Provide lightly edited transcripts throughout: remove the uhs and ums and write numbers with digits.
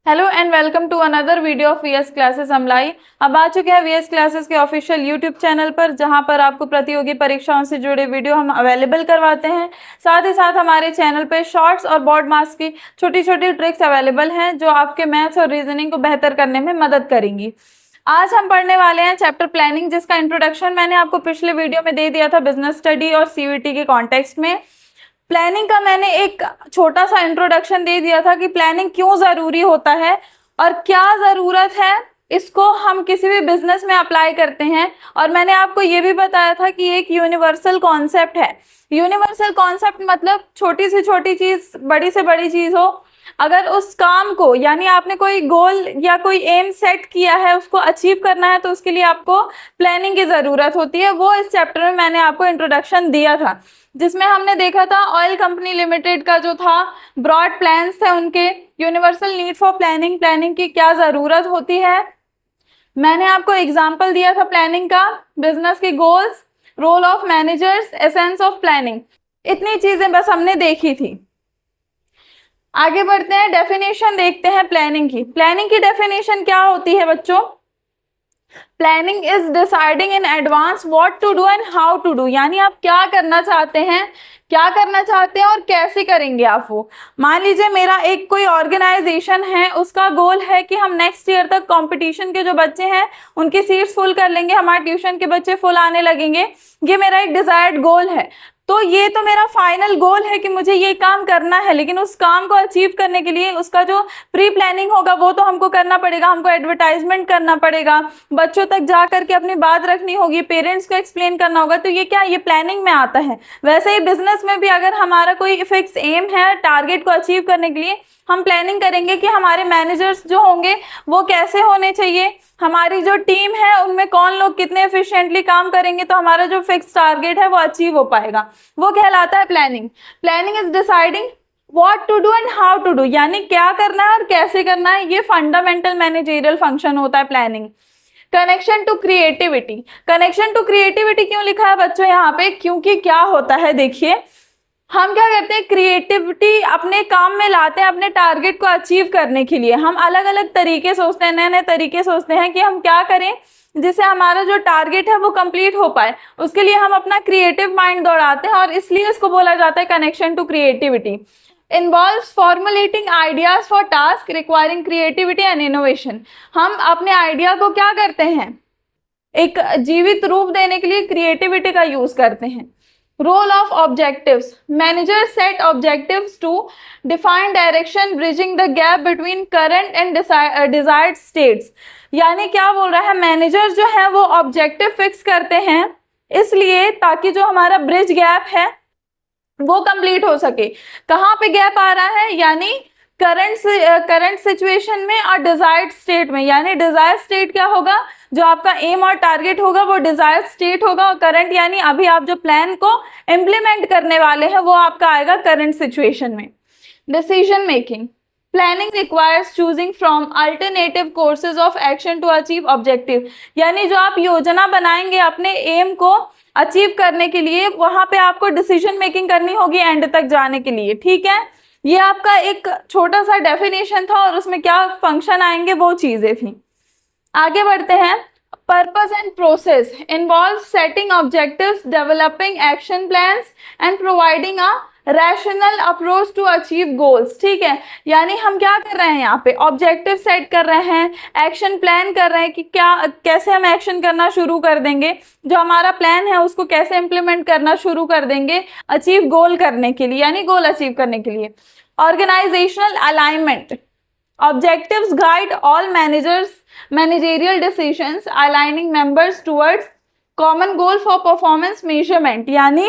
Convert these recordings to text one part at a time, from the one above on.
Hello and welcome to another video of VS classes Amlai. अब आ चुके हैं वीएस क्लासेस के ऑफिशियल यूट्यूब चैनल पर, जहां पर आपको प्रतियोगी परीक्षाओं से जुड़े वीडियो हम अवेलेबल करवाते हैं। साथ ही साथ हमारे चैनल पर शॉर्ट्स और बोर्ड मार्क्स की छोटी छोटी ट्रिक्स अवेलेबल हैं जो आपके मैथ्स और रीजनिंग को बेहतर करने में मदद करेंगी। आज हम पढ़ने वाले हैं चैप्टर प्लानिंग, जिसका इंट्रोडक्शन मैंने आपको पिछले वीडियो में दे दिया था बिजनेस स्टडी और सीयूईटी के कॉन्टेक्स्ट में। प्लानिंग का मैंने एक छोटा सा इंट्रोडक्शन दे दिया था कि प्लानिंग क्यों ज़रूरी होता है और क्या ज़रूरत है, इसको हम किसी भी बिजनेस में अप्लाई करते हैं। और मैंने आपको ये भी बताया था कि एक यूनिवर्सल कॉन्सेप्ट है। यूनिवर्सल कॉन्सेप्ट मतलब छोटी से छोटी चीज़ बड़ी से बड़ी चीज़ हो, अगर उस काम को यानी आपने कोई गोल या कोई एम सेट किया है उसको अचीव करना है तो उसके लिए आपको प्लानिंग की ज़रूरत होती है। वो इस चैप्टर में मैंने आपको इंट्रोडक्शन दिया था, जिसमें हमने देखा था ऑयल कंपनी लिमिटेड का जो था ब्रॉड प्लान्स थे उनके, universal need for planning, planning की क्या ज़रूरत होती है। मैंने आपको एग्जाम्पल दिया था प्लानिंग का, बिजनेस के goals, role of managers, essence of planning, इतनी चीज़ें बस हमने देखी थी। आगे बढ़ते हैं, डेफिनेशन देखते हैं प्लानिंग की। प्लानिंग की डेफिनेशन क्या होती है बच्चों? Planning is deciding in advance what to do and how to do, यानी आप क्या करना चाहते हैं, क्या करना चाहते हैं और कैसे करेंगे आप वो। मान लीजिए मेरा एक कोई ऑर्गेनाइजेशन है, उसका गोल है कि हम नेक्स्ट ईयर तक कंपटीशन के जो बच्चे हैं उनकी सीट्स फुल कर लेंगे, हमारे ट्यूशन के बच्चे फुल आने लगेंगे। ये मेरा एक डिजायर्ड गोल है, तो ये तो मेरा फाइनल गोल है कि मुझे ये काम करना है, लेकिन उस काम को अचीव करने के लिए उसका जो प्री प्लानिंग होगा वो तो हमको करना पड़ेगा। हमको एडवर्टाइजमेंट करना पड़ेगा, बच्चों तक जा करके अपनी बात रखनी होगी, पेरेंट्स को एक्सप्लेन करना होगा, तो ये क्या, ये प्लानिंग में आता है। वैसे ही बिजनेस में भी अगर हमारा कोई फिक्स एम है टारगेट को अचीव करने के लिए, हम प्लानिंग करेंगे कि हमारे मैनेजर्स जो होंगे वो कैसे होने चाहिए, हमारी जो टीम है उनमें कौन लोग कितने एफिशिएंटली काम करेंगे, तो हमारा जो फिक्स टारगेट है वो अचीव हो पाएगा। वो कहलाता है planning. Planning is deciding what to do and how to do, यानी क्या करना है और कैसे करना है, ये फंडामेंटल मैनेजरियल फंक्शन होता है planning. Connection to creativity, connection to creativity क्यों लिखा है बच्चों यहाँ पे? क्योंकि क्या होता है, देखिए हम क्या करते हैं, क्रिएटिविटी अपने काम में लाते हैं अपने टारगेट को अचीव करने के लिए। हम अलग अलग तरीके सोचते हैं, नए नए तरीके सोचते हैं कि हम क्या करें जिससे हमारा जो टारगेट है वो कंप्लीट हो पाए। उसके लिए हम अपना क्रिएटिव माइंड दौड़ाते हैं और इसलिए इसको बोला जाता है connection to creativity. Involves formulating ideas for task requiring creativity and innovation. हम अपने आइडिया को क्या करते हैं, एक जीवित रूप देने के लिए क्रिएटिविटी का यूज करते हैं। Role of objectives, manager set objectives to define direction bridging the gap between current and desired states, यानी क्या बोल रहा है, मैनेजर जो है वो ऑब्जेक्टिव फिक्स करते हैं इसलिए ताकि जो हमारा ब्रिज गैप है वो कंप्लीट हो सके। कहाँ पे गैप आ रहा है, यानी करंट सिचुएशन में और डिजायर्ड स्टेट में। यानी डिजायर्ड स्टेट क्या होगा, जो आपका एम और टारगेट होगा वो डिजायर्ड स्टेट होगा, और करंट यानी अभी आप जो प्लान को इम्प्लीमेंट करने वाले हैं वो आपका आएगा करंट सिचुएशन में। Decision making, planning requires choosing from alternative courses of action to achieve objective, यानी जो आप योजना बनाएंगे अपने एम को अचीव करने के लिए, वहां पे आपको डिसीजन मेकिंग करनी होगी एंड तक जाने के लिए। ठीक है, ये आपका एक छोटा सा डेफिनेशन था और उसमें क्या फंक्शन आएंगे वो चीजें थी। आगे बढ़ते हैं, purpose and process involve setting objectives, developing action plans and providing a rational approach to achieve goals. ठीक है, यानी हम क्या कर रहे हैं यहाँ पे, ऑब्जेक्टिव सेट कर रहे हैं, एक्शन प्लान कर रहे हैं कि क्या कैसे हम एक्शन करना शुरू कर देंगे, जो हमारा प्लान है उसको कैसे इम्प्लीमेंट करना शुरू कर देंगे अचीव गोल करने के लिए, यानी गोल अचीव करने के लिए। Organisational alignment, objectives guide all managerial decisions aligning members towards common goal for performance measurement, यानी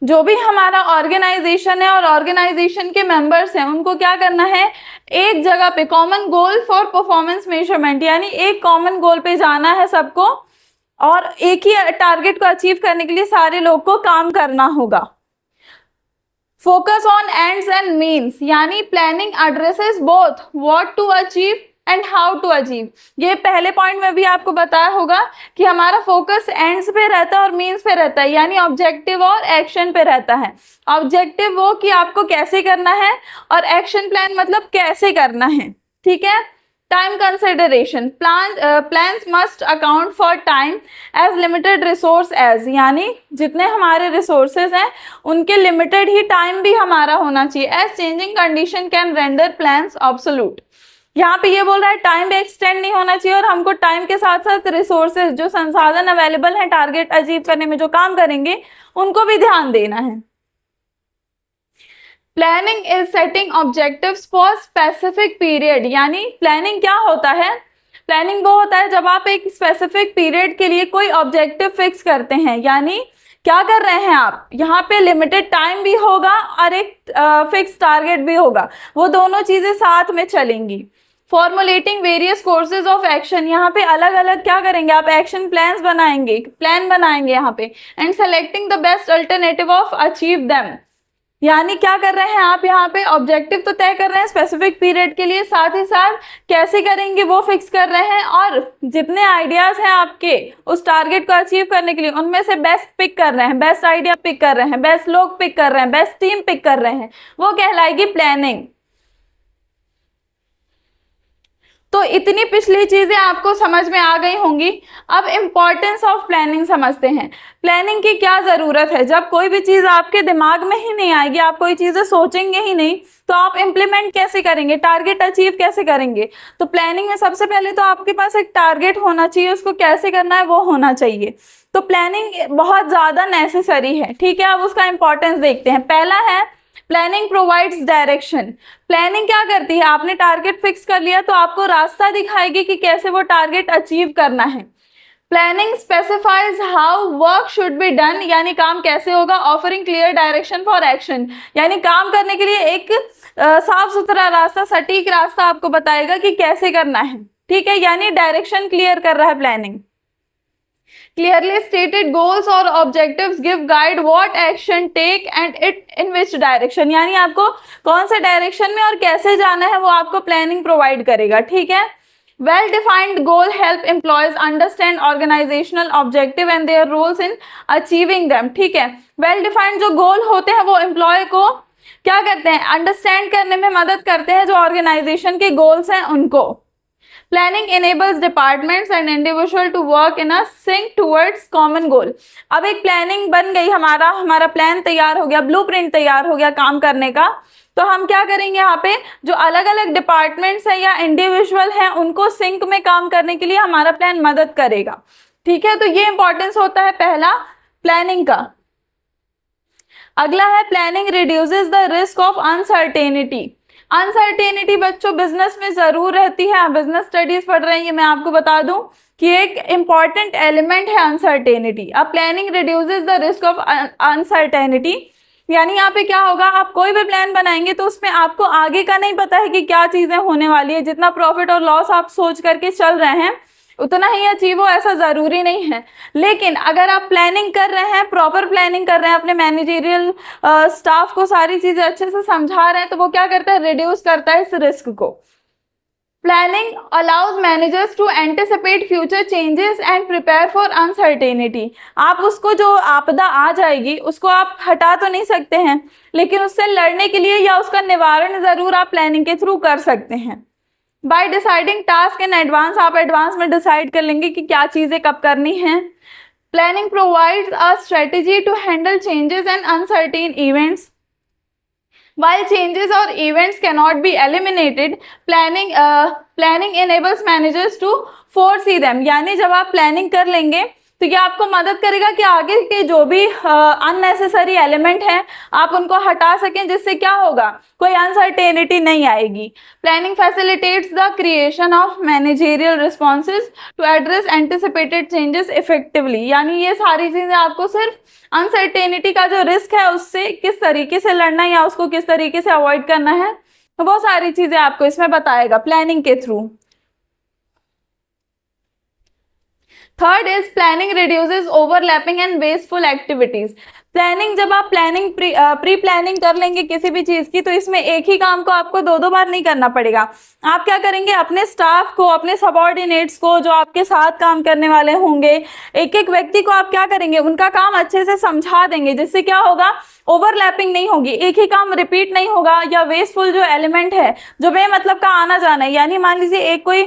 जो भी हमारा ऑर्गेनाइजेशन है और ऑर्गेनाइजेशन के मेंबर्स हैं उनको क्या करना है, एक जगह पे common goal for performance measurement, यानी एक कॉमन गोल पे जाना है सबको और एक ही टारगेट को अचीव करने के लिए सारे लोग को काम करना होगा। Focus on ends and means, यानी planning addresses both what to achieve and how to achieve. ये पहले पॉइंट में भी आपको बताया होगा कि हमारा फोकस एंड्स पे रहता है और मीन्स पे रहता है, यानी ऑब्जेक्टिव और एक्शन पे रहता है। ऑब्जेक्टिव वो कि आपको कैसे करना है, और एक्शन प्लान मतलब कैसे करना है, ठीक है। Time consideration, plans must account for time as limited resource as, यानी जितने हमारे रिसोर्सेज हैं उनके लिमिटेड ही टाइम भी हमारा होना चाहिए। As changing condition can render plans obsolete. यहाँ पे ये बोल रहा है टाइम भी एक्सटेंड नहीं होना चाहिए, और हमको टाइम के साथ साथ रिसोर्सेज, जो संसाधन अवेलेबल हैं टारगेट अचीव करने में जो काम करेंगे, उनको भी ध्यान देना है। Planning is setting objectives for specific period, यानी प्लानिंग क्या होता है? प्लानिंग वो होता है जब आप एक स्पेसिफिक पीरियड के लिए कोई ऑब्जेक्टिव फिक्स करते हैं, यानी क्या कर रहे हैं आप, यहाँ पे लिमिटेड टाइम भी होगा और एक फिक्स टारगेट भी होगा, वो दोनों चीजें साथ में चलेंगी। Formulating various courses of action, यहाँ पे अलग अलग क्या करेंगे आप, एक्शन प्लान्स बनाएंगे, प्लान बनाएंगे यहाँ पे। And selecting the best alternative of achieve them, यानी क्या कर रहे हैं आप, यहाँ पे ऑब्जेक्टिव तो तय कर रहे हैं स्पेसिफिक पीरियड के लिए, साथ ही साथ कैसे करेंगे वो फिक्स कर रहे हैं, और जितने आइडियाज हैं आपके उस टारगेट को अचीव करने के लिए उनमें से बेस्ट पिक कर रहे हैं, बेस्ट आइडिया पिक कर रहे हैं, बेस्ट लोग पिक कर रहे हैं, बेस्ट टीम पिक कर रहे हैं, वो कहलाएगी प्लानिंग। तो इतनी पिछली चीजें आपको समझ में आ गई होंगी। अब इम्पोर्टेंस ऑफ प्लानिंग समझते हैं। प्लानिंग की क्या जरूरत है? जब कोई भी चीज आपके दिमाग में ही नहीं आएगी, आप कोई चीजें सोचेंगे ही नहीं, तो आप इम्प्लीमेंट कैसे करेंगे, टारगेट अचीव कैसे करेंगे? तो प्लानिंग में सबसे पहले तो आपके पास एक टारगेट होना चाहिए, उसको कैसे करना है वो होना चाहिए। तो प्लानिंग बहुत ज्यादा नेसेसरी है, ठीक है। अब उसका इंपॉर्टेंस देखते हैं। पहला है प्लानिंग प्रोवाइड्स डायरेक्शन। प्लानिंग क्या करती है, आपने टारगेट फिक्स कर लिया तो आपको रास्ता दिखाएगी कि कैसे वो टारगेट अचीव करना है। Planning specifies how work should be done, यानी काम कैसे होगा। Offering clear direction for action, यानी काम करने के लिए एक साफ सुथरा रास्ता, सटीक रास्ता आपको बताएगा कि कैसे करना है, ठीक है। यानी डायरेक्शन क्लियर कर रहा है प्लानिंग। Clearly stated goals और objectives give guide what action take and it in which direction, यानी आपको कौन से डायरेक्शन में और कैसे जाना है वो आपको प्लानिंग प्रोवाइड करेगा, ठीक है। Well defined goal help employees understand organisational objective and their roles in achieving them, ठीक है। वेल डिफाइंड जो गोल होते हैं वो एम्प्लॉय को क्या करते हैं, अंडरस्टैंड करने में मदद करते हैं, जो ऑर्गेनाइजेशन के गोल्स हैं उनको। Planning enables departments and individual to work in a sync towards common goal। अब एक प्लानिंग बन गई, हमारा प्लान तैयार हो गया, ब्लूप्रिंट तैयार हो गया काम करने का, तो हम क्या करेंगे, यहाँ पे जो अलग अलग डिपार्टमेंट्स हैं या इंडिविजुअल हैं उनको सिंक में काम करने के लिए हमारा प्लान मदद करेगा, ठीक है। तो ये इंपॉर्टेंस होता है पहला प्लानिंग का। अगला है planning reduces the risk of uncertainty. Uncertainty बच्चों बिजनेस में जरूर रहती है, आप बिजनेस स्टडीज पढ़ रहे हैं, ये मैं आपको बता दूं कि एक इंपॉर्टेंट एलिमेंट है अनसर्टेनिटी। अब planning reduces the risk of uncertainty, यानी यहाँ पे क्या होगा, आप कोई भी प्लान बनाएंगे तो उसमें आपको आगे का नहीं पता है कि क्या चीजें होने वाली है। जितना प्रॉफिट और लॉस आप सोच करके चल रहे हैं उतना ही अचीव हो ऐसा जरूरी नहीं है, लेकिन अगर आप प्लानिंग कर रहे हैं, प्रॉपर प्लानिंग कर रहे हैं, अपने मैनेजरियल स्टाफ को सारी चीजें अच्छे से समझा रहे हैं, तो वो क्या करता है, रिड्यूस करता है इस रिस्क को। Planning allows managers to anticipate future changes and prepare for uncertainty. आप उसको जो आपदा आ जाएगी उसको आप हटा तो नहीं सकते हैं, लेकिन उससे लड़ने के लिए या उसका निवारण जरूर आप प्लानिंग के थ्रू कर सकते हैं। By deciding task in advance, आप एडवांस में डिसाइड कर लेंगे कि क्या चीजें कब करनी है। Planning provides a strategy to handle changes and uncertain events. While changes or events cannot be eliminated, planning enables managers to foresee them। यानी जब आप प्लानिंग कर लेंगे तो ये आपको मदद करेगा कि आगे के जो भी अननेसेसरी एलिमेंट हैं आप उनको हटा सकें, जिससे क्या होगा, कोई अनसर्टेनिटी नहीं आएगी। Planning facilitates the creation of managerial responses to address anticipated changes effectively. यानी ये सारी चीजें आपको सिर्फ अनसर्टेनिटी का जो रिस्क है उससे किस तरीके से लड़ना है या उसको किस तरीके से अवॉइड करना है, वो सारी चीजें आपको इसमें बताएगा प्लानिंग के through. Third is planning reduces overlapping and wasteful activities. Planning, जब आप प्री प्लानिंग कर लेंगे किसी भी चीज की, तो इसमें एक ही काम को आपको दो दो बार नहीं करना पड़ेगा। आप क्या करेंगे, अपने स्टाफ को, अपने सबऑर्डिनेट्स को, जो आपके साथ काम करने वाले होंगे, एक एक व्यक्ति को आप क्या करेंगे, उनका काम अच्छे से समझा देंगे, जिससे क्या होगा, ओवरलैपिंग नहीं होगी, एक ही काम रिपीट नहीं होगा, या वेस्टफुल जो एलिमेंट है, जो बेमतलब का आना जाना है, यानी मान लीजिए एक कोई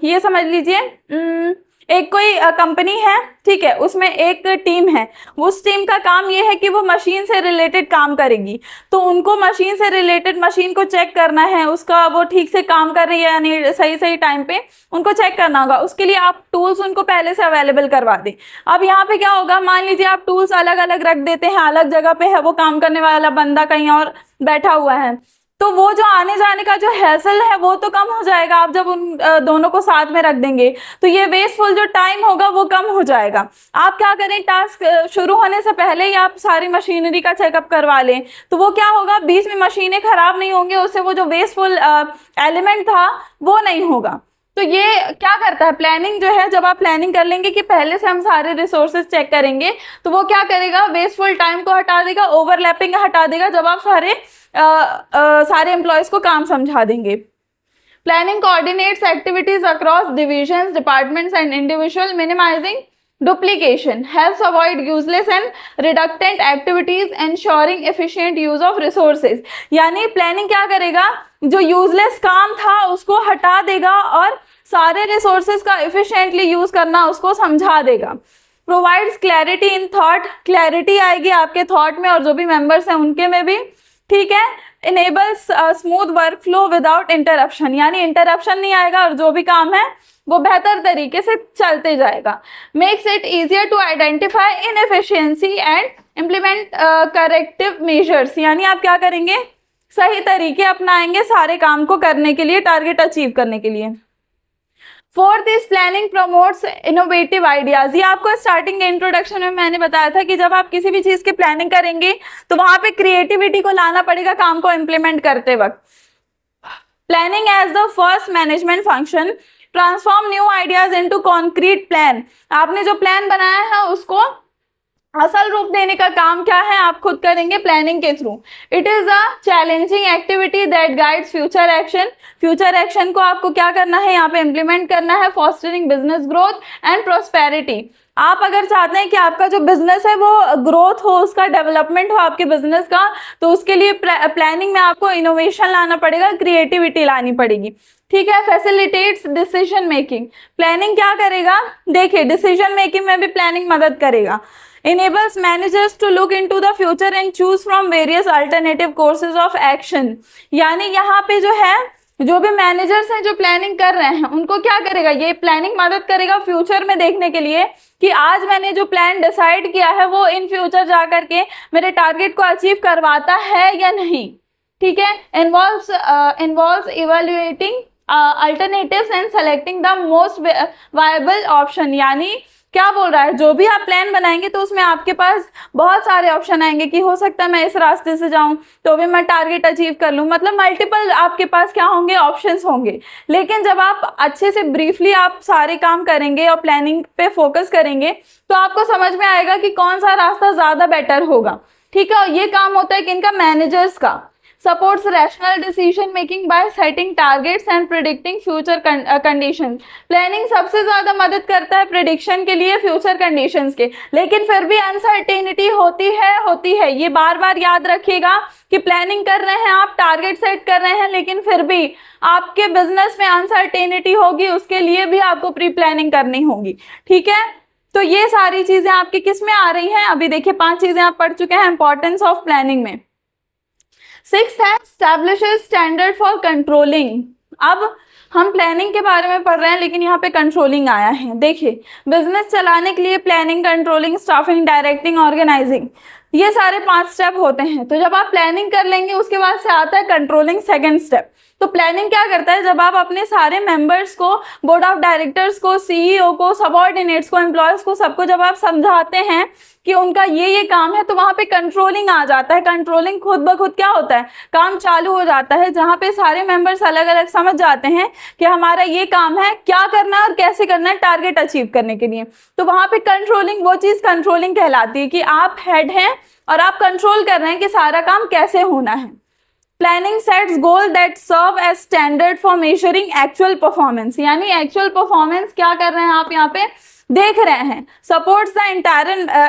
ये समझ लीजिए एक कोई कंपनी है, ठीक है, उसमें एक टीम है, उस टीम का काम ये है कि वो मशीन से रिलेटेड काम करेगी, तो उनको मशीन से रिलेटेड मशीन को चेक करना है, उसका वो ठीक से काम कर रही है यानी सही सही टाइम पे उनको चेक करना होगा। उसके लिए आप टूल्स उनको पहले से अवेलेबल करवा दें। अब यहाँ पे क्या होगा, मान लीजिए आप टूल्स अलग अलग रख देते हैं, अलग जगह पे है वो काम करने वाला बंदा, कहीं और बैठा हुआ है, तो वो जो आने जाने का जो हैसल है वो तो कम हो जाएगा। आप जब उन दोनों को साथ में रख देंगे तो ये वेस्टफुल जो टाइम होगा वो कम हो जाएगा। आप क्या करें, टास्क शुरू होने से पहले ही आप सारी मशीनरी का चेकअप करवा लें, तो वो क्या होगा, बीच में मशीनें खराब नहीं होंगी, उससे वो जो वेस्टफुल एलिमेंट था वो नहीं होगा। तो ये क्या करता है, प्लानिंग जो है, जब आप प्लानिंग कर लेंगे कि पहले से हम सारे रिसोर्सेज चेक करेंगे, तो वो क्या करेगा, वेस्टफुल टाइम को हटा देगा, ओवरलैपिंग हटा देगा, जब आप सारे एम्प्लॉयज को काम समझा देंगे। Planning coordinates activities across divisions, departments and individual, minimising duplication, helps avoid useless and redundant activities, ensuring efficient use of resources। यानी प्लानिंग क्या करेगा, जो यूजलेस काम था उसको हटा देगा और सारे रिसोर्सेज का एफिशिएंटली यूज करना उसको समझा देगा। Provides clarity in thought, clarity आएगी आपके थॉट में और जो भी मेंबर्स हैं उनके में भी, ठीक है। Enables smooth work flow without interruption, यानी इंटरप्शन नहीं आएगा और जो भी काम है वो बेहतर तरीके से चलते जाएगा। Makes it easier to identify inefficiency and implement corrective measures, यानी आप क्या करेंगे, सही तरीके अपनाएंगे सारे काम को करने के लिए, टारगेट अचीव करने के लिए। Fourth is planning promotes innovative ideas. ये आपको स्टार्टिंग के इंट्रोडक्शन में मैंने बताया था कि जब आप किसी भी चीज की प्लानिंग करेंगे तो वहां पे क्रिएटिविटी को लाना पड़ेगा काम को इम्प्लीमेंट करते वक्त। Planning as the first management function transform new ideas into concrete plan. आपने जो प्लान बनाया है उसको असल रूप देने का काम क्या है, आप खुद करेंगे प्लानिंग के through. It is a challenging activity that guides future action. Future action को आपको क्या करना है, यहाँ पे इम्प्लीमेंट करना है, fostering business growth and prosperity. आप अगर चाहते हैं कि आपका जो बिजनेस है वो ग्रोथ हो, उसका डेवलपमेंट हो आपके बिजनेस का, तो उसके लिए प्लानिंग में आपको इनोवेशन लाना पड़ेगा, क्रिएटिविटी लानी पड़ेगी, ठीक है। Facilitates decision making. प्लानिंग क्या करेगा, देखिए डिसीजन मेकिंग में भी प्लानिंग मदद करेगा। enables managers to look into the future and choose from various alternative courses of action। यानी यहाँ पे जो है, जो भी मैनेजर्स हैं जो प्लानिंग कर रहे हैं उनको क्या करेगा, ये प्लानिंग मदद करेगा फ्यूचर में देखने के लिए कि आज मैंने जो प्लान डिसाइड किया है वो इन फ्यूचर जा करके मेरे टारगेट को अचीव करवाता है या नहीं, ठीक है। Involves evaluating alternatives and selecting the most viable option. यानी क्या बोल रहा है, जो भी आप प्लान बनाएंगे तो उसमें आपके पास बहुत सारे ऑप्शन आएंगे कि हो सकता है मैं इस रास्ते से जाऊं तो भी मैं टारगेट अचीव कर लूं, मतलब मल्टीपल आपके पास क्या होंगे, ऑप्शंस होंगे। लेकिन जब आप अच्छे से ब्रीफली आप सारे काम करेंगे और प्लानिंग पे फोकस करेंगे तो आपको समझ में आएगा कि कौन सा रास्ता ज्यादा बेटर होगा, ठीक है। और ये काम होता है किनका, मैनेजर्स का। supports rational decision making by setting targets and predicting future conditions। Planning सबसे ज्यादा मदद करता है प्रिडिक्शन के लिए फ्यूचर कंडीशंस के, लेकिन फिर भी अनसर्टेनिटी होती है। ये बार बार याद रखिएगा कि प्लानिंग कर रहे हैं आप, टारगेट सेट कर रहे हैं, लेकिन फिर भी आपके बिजनेस में अनसर्टेनिटी होगी, उसके लिए भी आपको प्री प्लानिंग करनी होगी, ठीक है। तो ये सारी चीजें आपकी किस में आ रही हैं, अभी देखिए 5 चीजें आप पढ़ चुके हैं इंपॉर्टेंस ऑफ प्लानिंग में। 6th है establishes स्टैंडर्ड फॉर कंट्रोलिंग। अब हम प्लानिंग के बारे में पढ़ रहे हैं लेकिन यहाँ पे कंट्रोलिंग आया है। देखिए बिजनेस चलाने के लिए planning, controlling, staffing, directing, organising, ये सारे 5 स्टेप होते हैं। तो जब आप प्लानिंग कर लेंगे उसके बाद से आता है कंट्रोलिंग, सेकंड स्टेप। तो प्लानिंग क्या करता है, जब आप अपने सारे मेंबर्स को, बोर्ड ऑफ डायरेक्टर्स को, सीईओ को, सबऑर्डिनेट्स को, एम्प्लॉयज को, सबको जब आप समझाते हैं कि उनका ये काम है, तो वहां पे कंट्रोलिंग आ जाता है। कंट्रोलिंग खुद ब खुद क्या होता है, काम चालू हो जाता है, जहां पे सारे मेंबर्स अलग अलग समझ जाते हैं कि हमारा ये काम है, क्या करना है और कैसे करना है टारगेट अचीव करने के लिए। तो वहां पे कंट्रोलिंग, वो चीज कंट्रोलिंग कहलाती है कि आप हेड हैं और आप कंट्रोल कर रहे हैं कि सारा काम कैसे होना है। Planning sets goal that serve as standard for measuring actual performance, यानी एक्चुअल परफॉर्मेंस क्या कर रहे हैं आप यहाँ पे देख रहे हैं। Supports the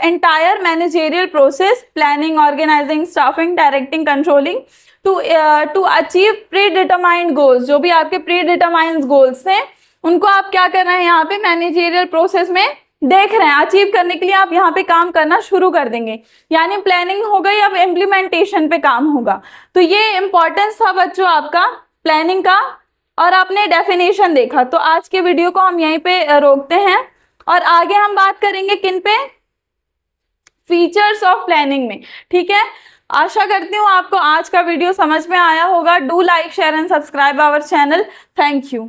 entire managerial process, planning, organising, staffing, directing, controlling to achieve predetermined goals. जो भी आपके प्री डिटरमाइंड गोल्स हैं उनको आप क्या कर रहे हैं यहाँ पे मैनेजरियल प्रोसेस में देख रहे हैं। अचीव करने के लिए आप यहाँ पे काम करना शुरू कर देंगे, यानी प्लानिंग हो गई, अब इम्प्लीमेंटेशन पे काम होगा। तो ये इंपॉर्टेंस था बच्चों आपका प्लानिंग का, और आपने डेफिनेशन देखा। तो आज के वीडियो को हम यहीं पे रोकते हैं और आगे हम बात करेंगे किन पे, फीचर्स ऑफ प्लानिंग में। ठीक है, आशा करती हूँ आपको आज का वीडियो समझ में आया होगा। Do like, share and subscribe our channel. Thank you.